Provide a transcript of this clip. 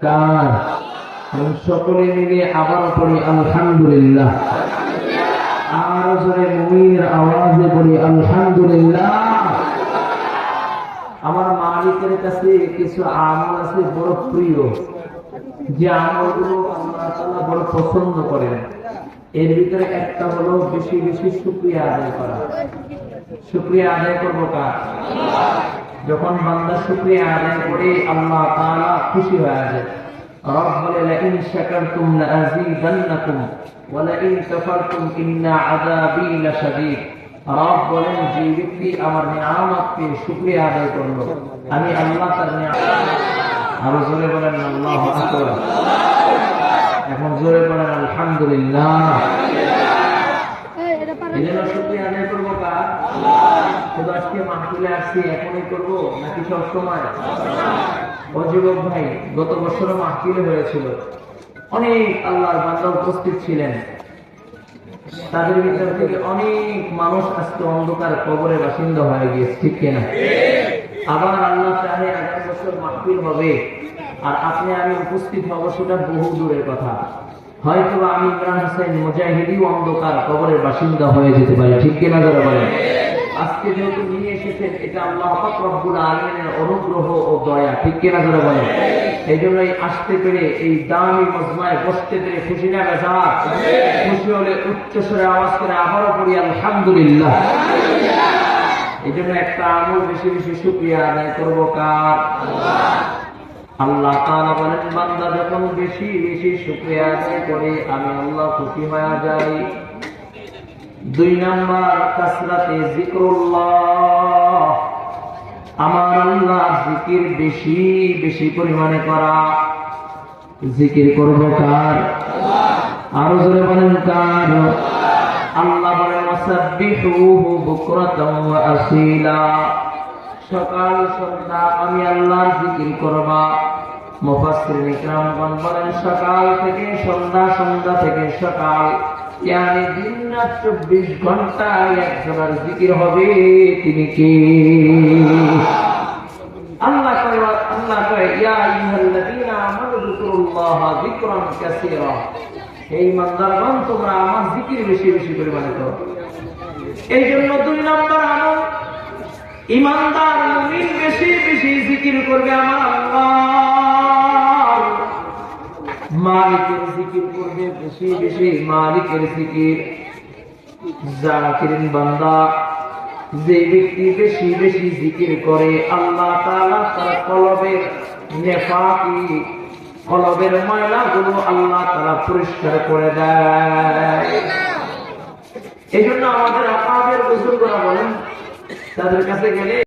কার সকলে মিলে আবার পড়ি আলহামদুলিল্লাহ। আর জোরে মুমির আওয়াজে পড়ি আলহামদুলিল্লাহ। আমার মালিকের কাছে কিছু আমল আছে বড় প্রিয়, যে আমলগুলো আল্লাহ তাআলা বড় পছন্দ করেন। এর ভিতরে একটা হলো বেশি বেশি শুকরিয়া আদায় করা। শুকরিয়া আদায় করবো কার? যখন বান্দা শুকরিয়া আদায় করে আল্লাহ তাআলা খুশি হয়ে যায়। রব বলে লাইন শাকারতুম লাযীদান্নাকুম ওয়া লাইন কাফারতুম ইন্না আযাবী লাশাদীদ। রব বলেন, যে ব্যক্তি আমার নিয়ামতকে শুকরিয়া আদায় করলো, আমি আল্লাহ তার নিয়ামত। আরো জোরে বলেন আল্লাহু আকবার। এখন জোরে বলেন আলহামদুলিল্লাহ। এজন্য শুকরিয়া আদায় করবো কার? শুধু আজকে মাহফিলে আসছি এখনই করবো নাকি সব সময়? ও যুবক ভাই, গত বছরও মাহফিলে হয়েছিল, অনেক আল্লাহর বান্দা উপস্থিত ছিলেন। তাদের ভিতর থেকে অনেক মানুষ আজকে অন্ধকার কবরের বাসিন্দা হয়ে গিয়েছে, ঠিক কিনা? আবার আল্লাহ চাহে আগামী বছর মাহফিল হবে, আর আপনি আমি উপস্থিত হব, সেটা বহু দূরের কথা। হয়তো আমি ইমরান হোসেন মুজাহিদি অন্ধকার কবরের বাসিন্দা হয়ে যেতে পারি, ঠিক কিনা যারা বলেন? আজকে যেহেতু নিয়ে এসেছেন, এটা আল্লাহ পাক রব্বুল আলামিনের অনুগ্রহ ও দয়া, ঠিক কিনা যারা বলেন? এই জন্যই আসতে পেরে, এই দামি মজমায় বসতে পেরে খুশি না বেজার? খুশি হলে উচ্চস্বরে আওয়াজ করে আবারও পড়ি আলহামদুলিল্লাহ। এই জন্য একটা আমল বেশি বেশি শুকরিয়া আদায় করবো কার? আল্লাহ তাআলা বলেন, বান্দা যখন বেশি বেশি শুকরিয়া আদায় করে আমি আল্লাহ খুশি হয়ে যাই। 2 নাম্বার, কাসরাতে যিকরুল্লাহ। আমার আল্লাহ জিকির বেশি বেশি পরিমাণে করা। জিকির করবো কার? আরো জোরে বলেন কার? আল্লাহ বলেন, ওয়াসাব্বিহুহু বুকরাতাও ওয়া আসীলা। সকাল সন্ধ্যা আমি আল্লাহর জিকির করবা। মুফাসসিরিন ইকরামগণ বলেন, সকাল থেকে সন্ধ্যা, সন্ধ্যা থেকে সকাল, ইয়ানি দিন রাত 24 ঘন্টা একজনের জিকির হবে। তিনি কে? আল্লাহ কয় ইয়া আইয়ুহাল্লাযীনা আমানু যিকুরুল্লাহা যিকরান কাসীরা। এই ইমানদারগণ, তোমরা আমার জিকির বেশি বেশি পরিমাণে করো। এই জন্য 2 নম্বর আমল, ইমানদার মুমিন বেশি বেশি জিকির করবে আমার আল্লাহ। মালিকের জিকির করবে বেশি বেশি, মালিকের জিকির। জাকিরিন বান্দা, যে ব্যক্তি বেশি বেশি জিকির করে, আল্লাহ তাআলা তার কলবের নেফাকি, কলবের ময়লাগুলো আল্লাহ তাআলা পরিষ্কার করে দেয়। এই জন্য আমাদের আকাবের বুজুর্গরা বলেন, তাদের কাছে গেলে